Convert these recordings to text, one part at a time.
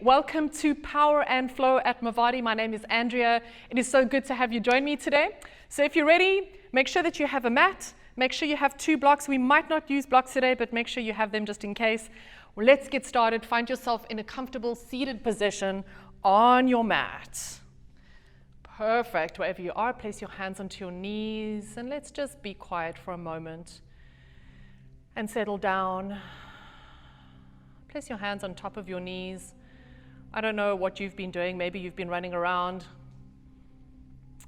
welcome to Power and Flow at MOVATI. My name is Andrea. It is so good to have you join me today. So if you're ready, make sure that you have a mat. Make sure you have 2 blocks. We might not use blocks today, but make sure you have them just in case. Well, let's get started. Find yourself in a comfortable seated position on your mat. Perfect. Wherever you are, place your hands onto your knees and let's just be quiet for a moment and settle down. Place your hands on top of your knees. I don't know what you've been doing. Maybe you've been running around.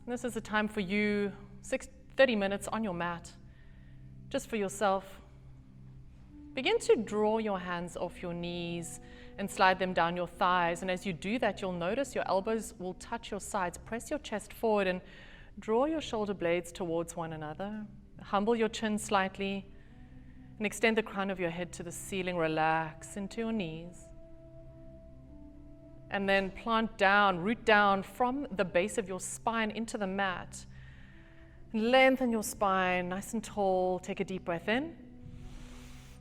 This is a time for you, 30 minutes on your mat, just for yourself. Begin to draw your hands off your knees and slide them down your thighs. And as you do that, you'll notice your elbows will touch your sides. Press your chest forward and draw your shoulder blades towards one another. Humble your chin slightly and extend the crown of your head to the ceiling. Relax into your knees. And then plant down, root down from the base of your spine into the mat. Lengthen your spine nice and tall. Take a deep breath in.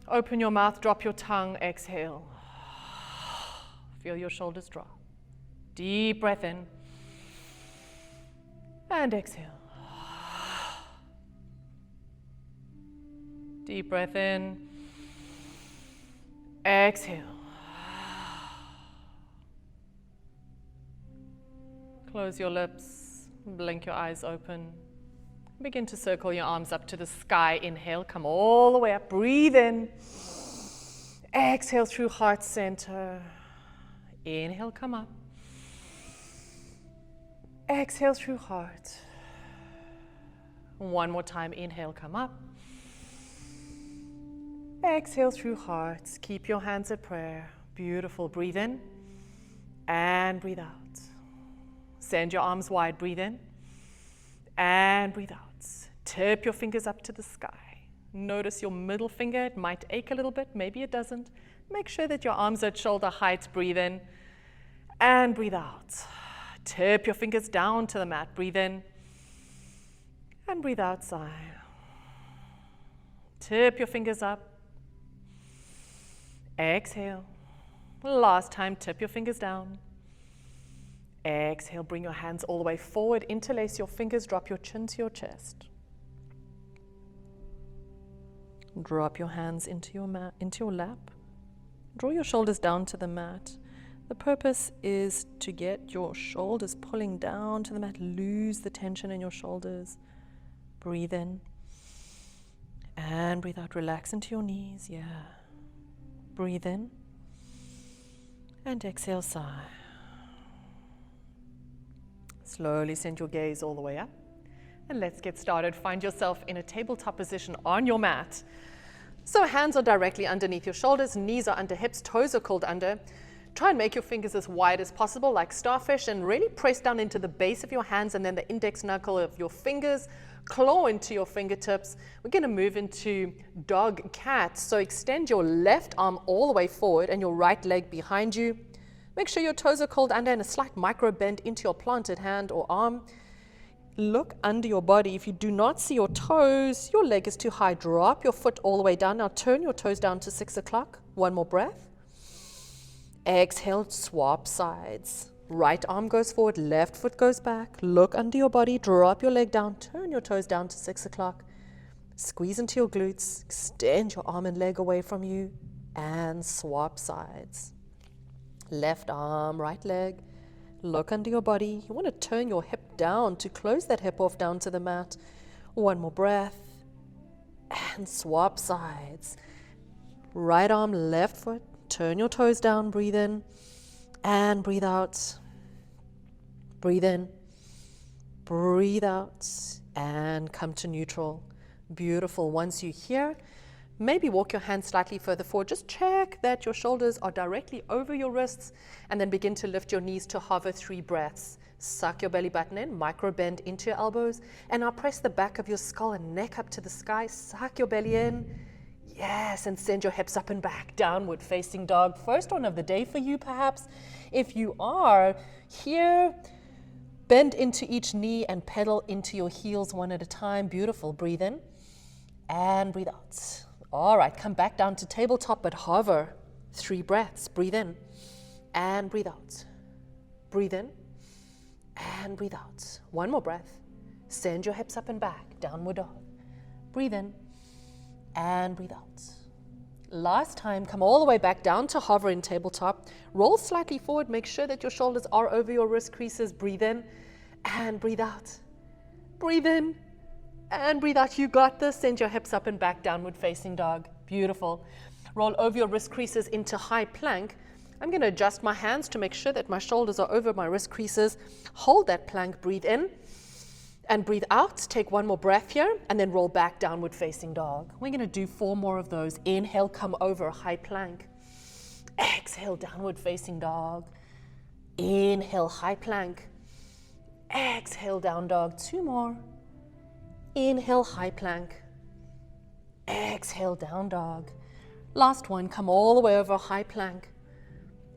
Open your mouth, drop your tongue, exhale. Feel your shoulders drop. Deep breath in. And exhale. Deep breath in. Exhale. Close your lips, blink your eyes open. Begin to circle your arms up to the sky. Inhale, come all the way up. Breathe in. Exhale through heart center. Inhale, come up. Exhale through heart. One more time. Inhale, come up. Exhale through heart. Keep your hands at prayer. Beautiful. Breathe in and breathe out. Send your arms wide. Breathe in and breathe out. Tip your fingers up to the sky. Notice your middle finger. It might ache a little bit. Maybe it doesn't. Make sure that your arms are at shoulder height. Breathe in and breathe out. Tip your fingers down to the mat. Breathe in and breathe out. Sigh. Tip your fingers up. Exhale. Last time, tip your fingers down. Exhale, bring your hands all the way forward. Interlace your fingers, drop your chin to your chest. Drop your hands into your lap. Draw your shoulders down to the mat. The purpose is to get your shoulders pulling down to the mat. Lose the tension in your shoulders. Breathe in and breathe out. Relax into your knees. Yeah. Breathe in and exhale, sigh. Slowly send your gaze all the way up. And let's get started. Find yourself in a tabletop position on your mat. So hands are directly underneath your shoulders, knees are under hips, toes are curled under. Try and make your fingers as wide as possible, like starfish, and really press down into the base of your hands and then the index knuckle of your fingers. Claw into your fingertips. We're going to move into dog cat. So extend your left arm all the way forward and your right leg behind you. Make sure your toes are curled under and a slight micro bend into your planted hand or arm. Look under your body. If you do not see your toes, your leg is too high. Drop your foot all the way down. Now turn your toes down to 6 o'clock. One more breath. Exhale, swap sides. Right arm goes forward, left foot goes back. Look under your body, drop your leg down, turn your toes down to 6 o'clock. Squeeze into your glutes, extend your arm and leg away from you, and swap sides. Left arm, right leg. Look under your body. You want to turn your hip down to close that hip off down to the mat. One more breath. And swap sides. Right arm, left foot. Turn your toes down. Breathe in. And breathe out. Breathe in. Breathe out. And come to neutral. Beautiful. Once you're here, maybe walk your hands slightly further forward. Just check that your shoulders are directly over your wrists and then begin to lift your knees to hover 3 breaths. Suck your belly button in, micro bend into your elbows, and now press the back of your skull and neck up to the sky. Suck your belly in. Yes, and send your hips up and back, downward facing dog. First one of the day for you perhaps. If you are here, bend into each knee and pedal into your heels one at a time. Beautiful. Breathe in and breathe out. All right, come back down to tabletop, but hover. 3 breaths. Breathe in and breathe out. Breathe in and breathe out. One more breath. Send your hips up and back, downward dog. Breathe in and breathe out. Last time, come all the way back down to hover in tabletop. Roll slightly forward, make sure that your shoulders are over your wrist creases. Breathe in and breathe out. Breathe in and breathe out. You got this. Send your hips up and back, downward facing dog. Beautiful. Roll over your wrist creases into high plank. I'm going to adjust my hands to make sure that my shoulders are over my wrist creases. Hold that plank, breathe in and breathe out. Take one more breath here and then roll back, downward facing dog. We're going to do 4 more of those. Inhale, come over, high plank. Exhale, downward facing dog. Inhale, high plank. Exhale, down dog. 2 more. Inhale, high plank. Exhale, down dog. Last one, come all the way over, high plank.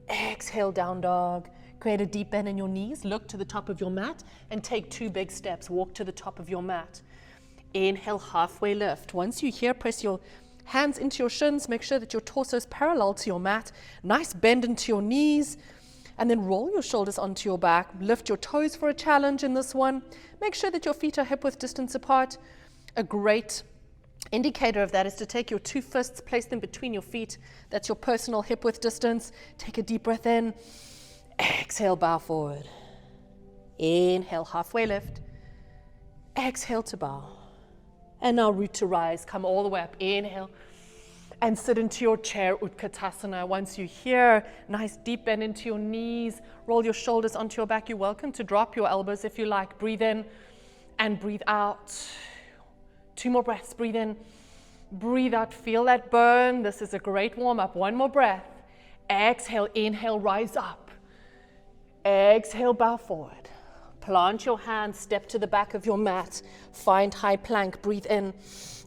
Exhale, down dog. Create a deep bend in your knees. Look to the top of your mat and take 2 big steps. Walk to the top of your mat. Inhale, halfway lift. Once you're here, press your hands into your shins. Make sure that your torso is parallel to your mat. Nice bend into your knees. And then roll your shoulders onto your back. Lift your toes for a challenge in this one. Make sure that your feet are hip-width distance apart. A great indicator of that is to take your 2 fists, place them between your feet. That's your personal hip-width distance. Take a deep breath in. Exhale, bow forward. Inhale, halfway lift. Exhale to bow. And now root to rise. Come all the way up. Inhale. And sit into your chair, Utkatasana. Once you're here, nice deep bend into your knees. Roll your shoulders onto your back. You're welcome to drop your elbows if you like. Breathe in and breathe out. 2 more breaths. Breathe in. Breathe out. Feel that burn. This is a great warm-up. 1 more breath. Exhale. Inhale. Rise up. Exhale, bow forward. Plant your hands, step to the back of your mat. Find high plank, breathe in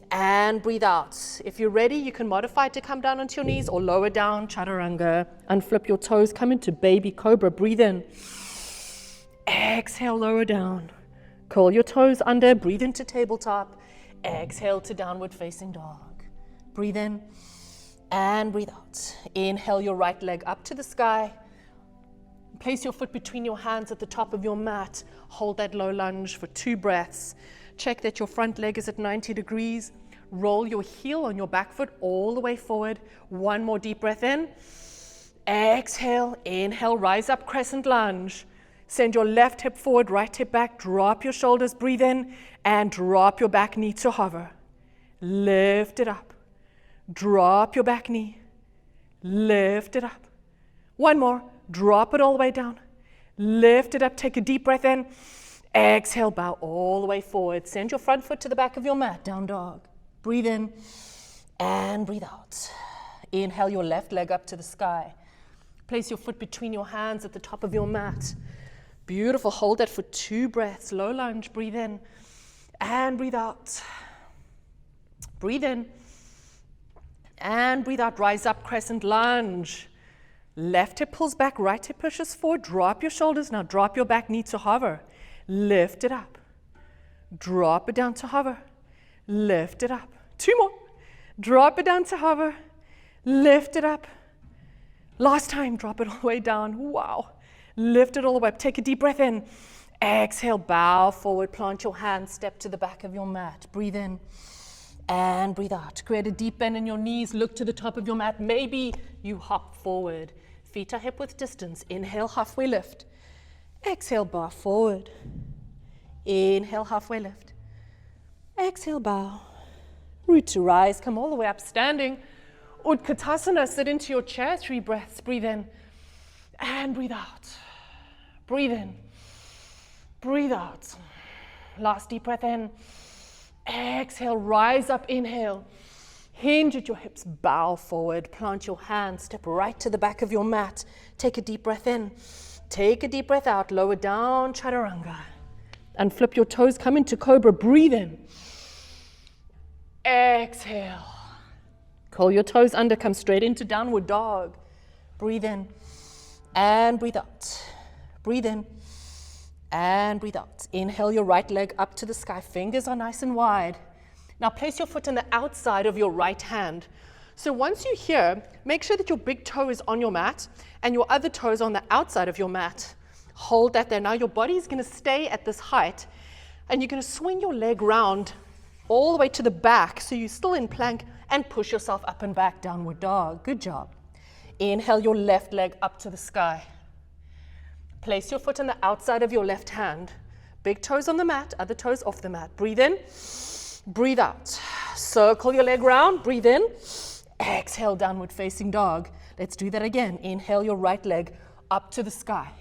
and breathe out. If you're ready, you can modify it to come down onto your knees or lower down, chaturanga. Unflip your toes, come into baby cobra, breathe in. Exhale, lower down. Curl your toes under, breathe into tabletop. Exhale to downward facing dog. Breathe in and breathe out. Inhale your right leg up to the sky. Place your foot between your hands at the top of your mat. Hold that low lunge for 2 breaths. Check that your front leg is at 90 degrees. Roll your heel on your back foot all the way forward. 1 more deep breath in. Exhale, inhale, rise up, crescent lunge. Send your left hip forward, right hip back. Drop your shoulders, breathe in, and drop your back knee to hover. Lift it up. Drop your back knee. Lift it up. 1 more. Drop it all the way down. Lift it up. Take a deep breath in. Exhale, bow all the way forward. Send your front foot to the back of your mat. Down dog. Breathe in and breathe out. Inhale your left leg up to the sky. Place your foot between your hands at the top of your mat. Beautiful. Hold that for 2 breaths. Low lunge. Breathe in and breathe out. Breathe in and breathe out. Rise up, crescent lunge. Left hip pulls back, right hip pushes forward. Drop your shoulders. Now drop your back knee to hover. Lift it up. Drop it down to hover. Lift it up. 2 more. Drop it down to hover. Lift it up. Last time, drop it all the way down. Wow. Lift it all the way up. Take a deep breath in. Exhale, bow forward. Plant your hands. Step to the back of your mat. Breathe in and breathe out. Create a deep bend in your knees. Look to the top of your mat. Maybe you hop forward. Feet are hip-width distance. Inhale, halfway lift. Exhale, bow forward. Inhale, halfway lift. Exhale, bow. Root to rise. Come all the way up, standing. Utkatasana, sit into your chair. 3 breaths. Breathe in and breathe out. Breathe in. Breathe out. Last deep breath in. Exhale, rise up, inhale. Hinge at your hips, bow forward, plant your hands, step right to the back of your mat. Take a deep breath in. Take a deep breath out, lower down, chaturanga. And flip your toes, come into cobra, breathe in. Exhale. Curl your toes under, come straight into downward dog. Breathe in and breathe out. Breathe in and breathe out. Inhale your right leg up to the sky. Fingers are nice and wide. Now place your foot on the outside of your right hand. So once you're here, make sure that your big toe is on your mat and your other toe is on the outside of your mat. Hold that there. Now your body is going to stay at this height and you're going to swing your leg round all the way to the back so you're still in plank and push yourself up and back, downward dog. Good job. Inhale your left leg up to the sky. Place your foot on the outside of your left hand. Big toes on the mat, other toes off the mat. Breathe in, breathe out. Circle your leg round, breathe in. Exhale, downward facing dog. Let's do that again. Inhale your right leg up to the sky.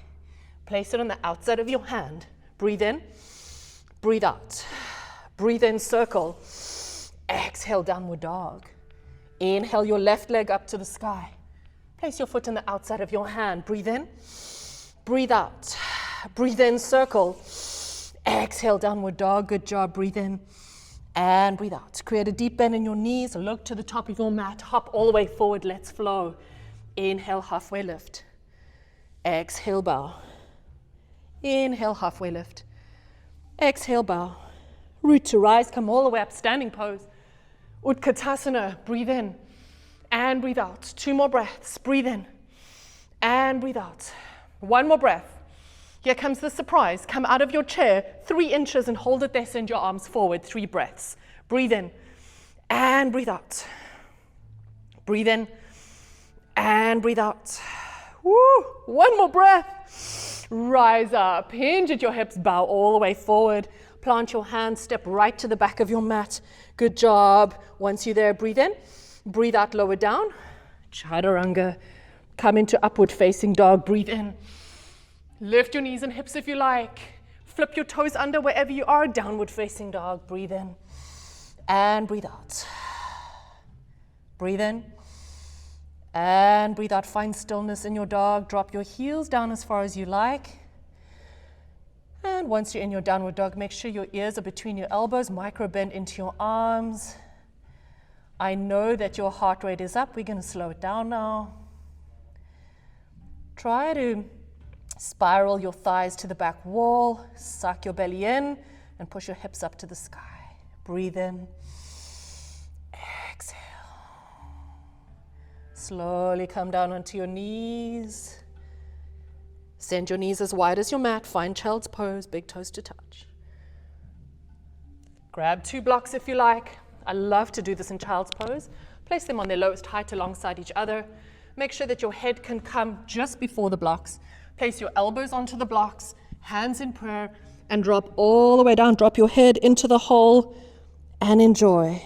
Place it on the outside of your hand. Breathe in, breathe out. Breathe in, circle. Exhale, downward dog. Inhale your left leg up to the sky. Place your foot on the outside of your hand. Breathe in, breathe out. Breathe in, circle. Exhale, downward dog. Good job. Breathe in and breathe out. Create a deep bend in your knees. Look to the top of your mat. Hop all the way forward. Let's flow. Inhale, halfway lift. Exhale, bow. Inhale, halfway lift. Exhale, bow. Root to rise. Come all the way up. Standing pose. Utkatasana. Breathe in and breathe out. 2 more breaths. Breathe in and breathe out. 1 more breath. Here comes the surprise. Come out of your chair 3 inches and hold it there. Send your arms forward. 3 breaths. Breathe in and breathe out. Breathe in and breathe out. Woo! 1 more breath. Rise up. Hinge at your hips. Bow all the way forward. Plant your hands. Step right to the back of your mat. Good job. Once you're there, breathe in. Breathe out, lower down. Chaturanga. Come into upward facing dog. Breathe in. Lift your knees and hips if you like. Flip your toes under wherever you are. Downward facing dog. Breathe in and breathe out. Breathe in and breathe out. Find stillness in your dog. Drop your heels down as far as you like. And once you're in your downward dog, make sure your ears are between your elbows. Micro bend into your arms. I know that your heart rate is up. We're going to slow it down now. Try to spiral your thighs to the back wall. Suck your belly in and push your hips up to the sky. Breathe in. Exhale. Slowly come down onto your knees. Send your knees as wide as your mat. Find child's pose, big toes to touch. Grab 2 blocks if you like. I love to do this in child's pose. Place them on their lowest height alongside each other. Make sure that your head can come just before the blocks. Place your elbows onto the blocks, hands in prayer, and drop all the way down. Drop your head into the hole and enjoy.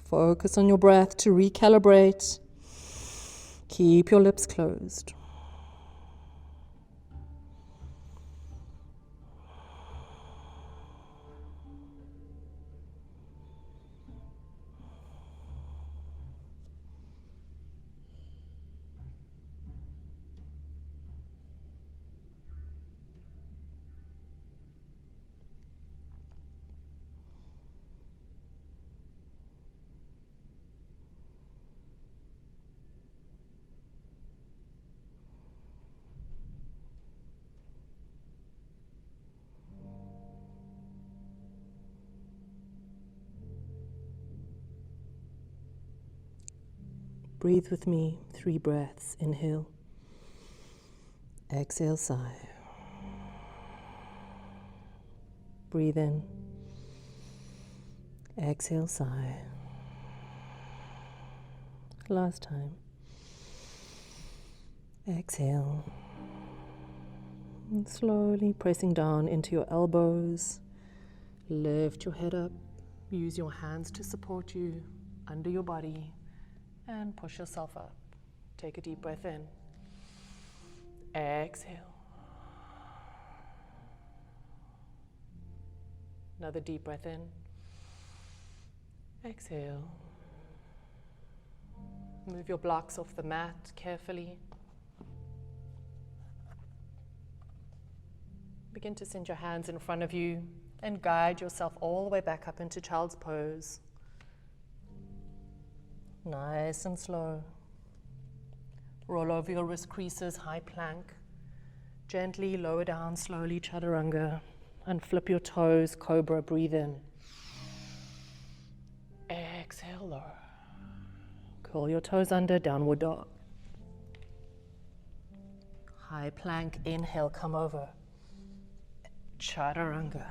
Focus on your breath to recalibrate. Keep your lips closed. Breathe with me, 3 breaths. Inhale. Exhale, sigh. Breathe in. Exhale, sigh. Last time. Exhale. And slowly pressing down into your elbows. Lift your head up. Use your hands to support you under your body. And push yourself up. Take a deep breath in. Exhale. Another deep breath in. Exhale. Move your blocks off the mat carefully. Begin to send your hands in front of you and guide yourself all the way back up into child's pose. Nice and slow. Roll over your wrist creases, high plank. Gently lower down, slowly, chaturanga. And flip your toes, cobra, breathe in. Exhale, lower. Curl your toes under, downward dog. High plank, inhale, come over. Chaturanga.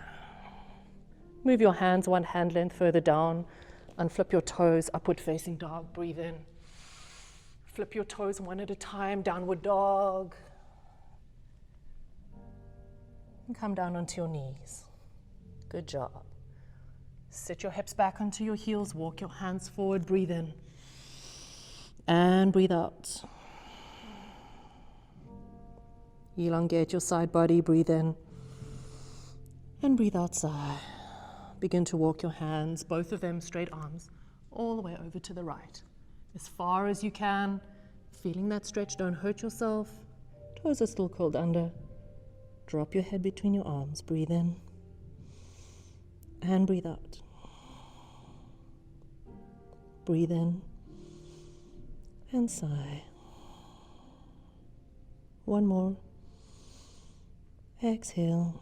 Move your hands one hand length further down and flip your toes, upward facing dog, breathe in. Flip your toes one at a time, downward dog. And come down onto your knees. Good job. Sit your hips back onto your heels, walk your hands forward, breathe in. And breathe out. Elongate your side body, breathe in. And breathe outside. Begin to walk your hands, both of them straight arms, all the way over to the right. As far as you can, feeling that stretch, don't hurt yourself. Toes are still curled under. Drop your head between your arms, breathe in. And breathe out. Breathe in. And sigh. One more. Exhale.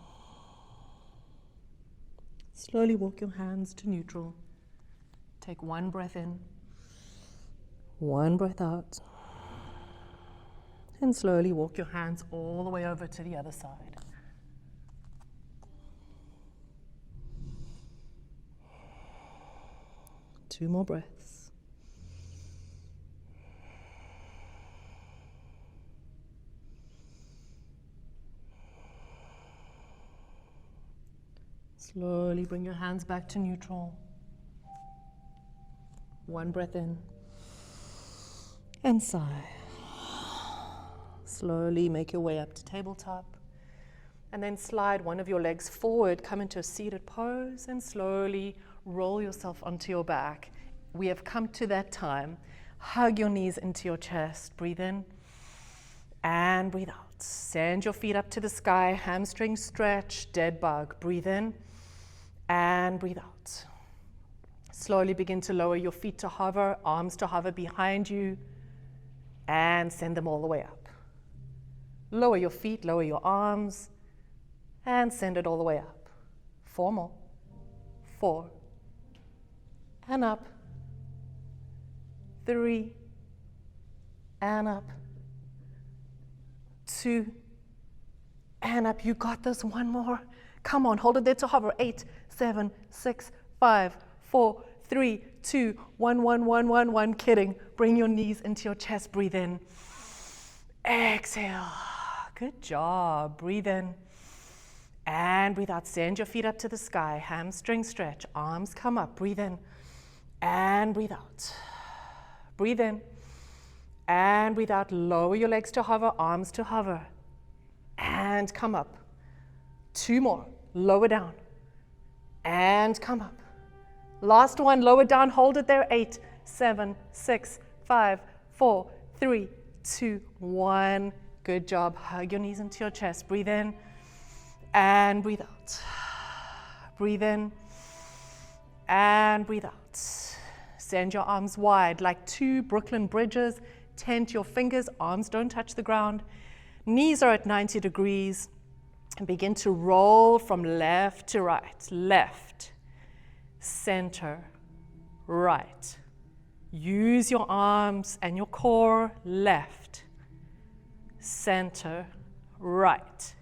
Slowly walk your hands to neutral. Take one breath in. One breath out. And slowly walk your hands all the way over to the other side. Two more breaths. Slowly bring your hands back to neutral. One breath in. And sigh. Slowly make your way up to tabletop. And then slide one of your legs forward, come into a seated pose, and slowly roll yourself onto your back. We have come to that time. Hug your knees into your chest. Breathe in and breathe out. Send your feet up to the sky. Hamstring stretch, dead bug. Breathe in and breathe out. Slowly begin to lower your feet to hover, arms to hover behind you, and send them all the way up. Lower your feet, lower your arms, and send it all the way up. 4 more. 4. And up. 3. And up. 2. And up. You got this. 1 more. Come on, hold it there to hover. 8, 7, 6, 5, 4, 3, 2, 1, 1, 1, 1, 1. Kidding. Bring your knees into your chest. Breathe in. Exhale. Good job. Breathe in. And breathe out. Send your feet up to the sky. Hamstring stretch. Arms come up. Breathe in. And breathe out. Breathe in. And breathe out. Lower your legs to hover. Arms to hover. And come up. 2 more. Lower down. And come up. Last one. Lower down. Hold it there. 8, 7, 6, 5, 4, 3, 2, 1. Good job. Hug your knees into your chest. Breathe in. And breathe out. Breathe in. And breathe out. Send your arms wide like 2 Brooklyn bridges. Tent your fingers. Arms don't touch the ground. Knees are at 90 degrees. And begin to roll from left to right. Left. Center. Right. Use your arms and your core. Left. Center. Right.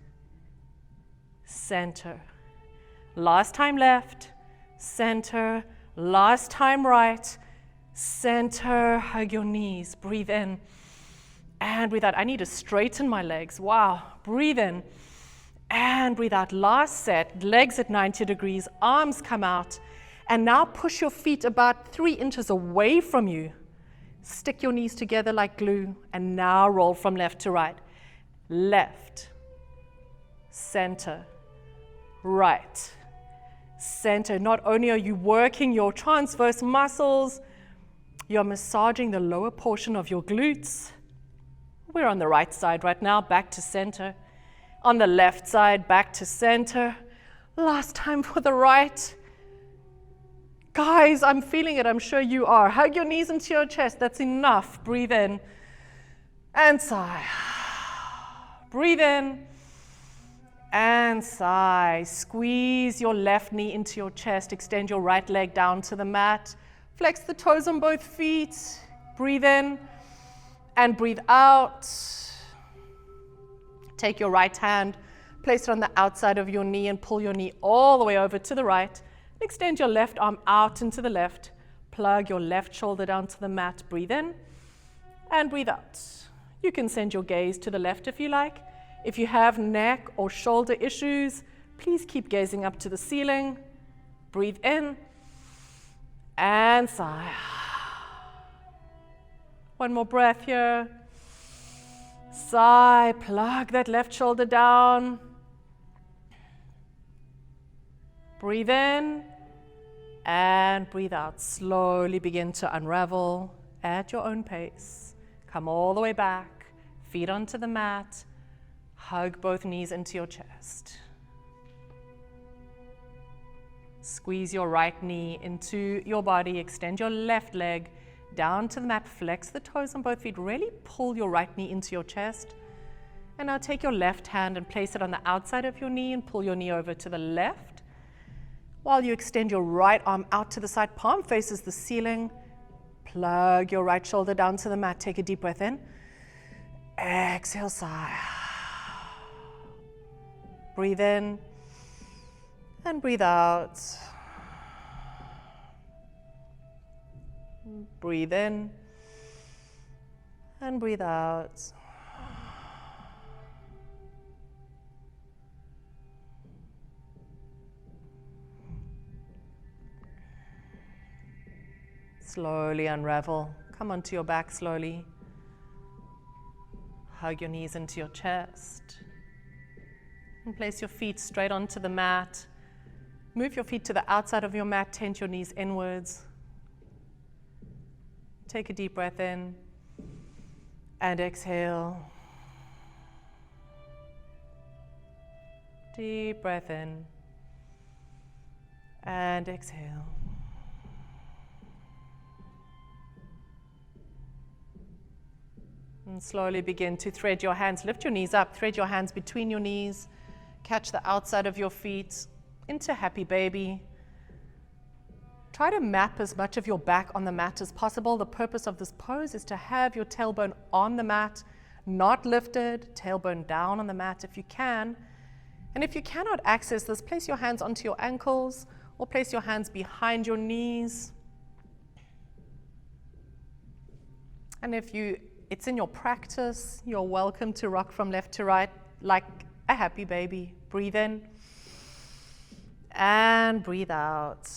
Center. Last time left. Center. Last time right. Center. Hug your knees. Breathe in. And breathe out. I need to straighten my legs. Wow. Breathe in. And breathe out. Last set. Legs at 90 degrees. Arms come out. And now push your feet about 3 inches away from you. Stick your knees together like glue. And now roll from left to right. Left. Center. Right. Center. Not only are you working your transverse muscles, you're massaging the lower portion of your glutes. We're on the right side right now, back to center. On the left side, back to center. Last time for the right. Guys, I'm feeling it. I'm sure you are. Hug your knees into your chest. That's enough. Breathe in and sigh. Breathe in And sigh. Squeeze your left knee into your chest. Extend your right leg down to the mat. Flex the toes on both feet. Breathe in and breathe out. Take your right hand, place it on the outside of your knee and pull your knee all the way over to the right. Extend your left arm out into the left. Plug your left shoulder down to the mat. Breathe in and breathe out. You can send your gaze to the left if you like. If you have neck or shoulder issues, please keep gazing up to the ceiling. Breathe in and sigh. One more breath here. Sigh, plug that left shoulder down. Breathe in and breathe out. Slowly begin to unravel at your own pace. Come all the way back, feet onto the mat. Hug both knees into your chest. Squeeze your right knee into your body. Extend your left leg down to the mat. Flex the toes on both feet. Really pull your right knee into your chest. And now take your left hand and place it on the outside of your knee and pull your knee over to the left. While you extend your right arm out to the side, palm faces the ceiling. Plug your right shoulder down to the mat. Take a deep breath in. Exhale, sigh. Breathe in and breathe out. Breathe in and breathe out. Slowly unravel. Come onto your back slowly. Hug your knees into your chest. And place your feet straight onto the mat. Move your feet to the outside of your mat. Tent your knees inwards. Take a deep breath in and exhale. Deep breath in and exhale. And slowly begin to thread your hands. Lift your knees up, thread your hands between your knees. Catch the outside of your feet into happy baby. Try to map as much of your back on the mat as possible. The purpose of this pose is to have your tailbone on the mat, not lifted, tailbone down on the mat if you can. And if you cannot access this, place your hands onto your ankles or place your hands behind your knees. And if it's in your practice, you're welcome to rock from left to right like a happy baby. Breathe in and breathe out.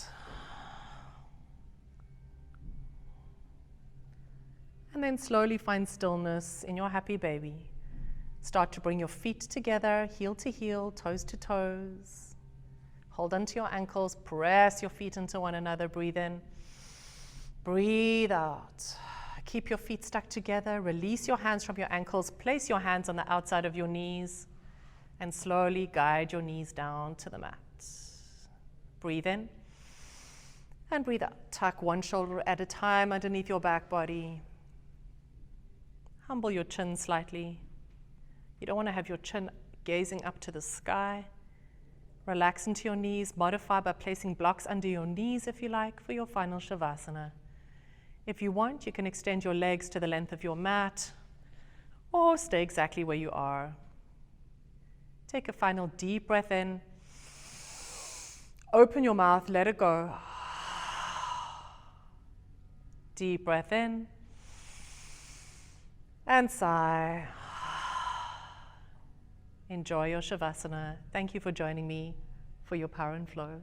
And then slowly find stillness in your happy baby. Start to bring your feet together, heel to heel, toes to toes. Hold onto your ankles, press your feet into one another. Breathe in, breathe out. Keep your feet stuck together. Release your hands from your ankles. Place your hands on the outside of your knees and slowly guide your knees down to the mat. Breathe in and breathe out. Tuck one shoulder at a time underneath your back body. Humble your chin slightly. You don't want to have your chin gazing up to the sky. Relax into your knees. Modify by placing blocks under your knees if you like for your final Shavasana. If you want, you can extend your legs to the length of your mat or stay exactly where you are. Take a final deep breath in. Open your mouth, let it go. Deep breath in and sigh. Enjoy your Shavasana. Thank you for joining me for your Power and Flow.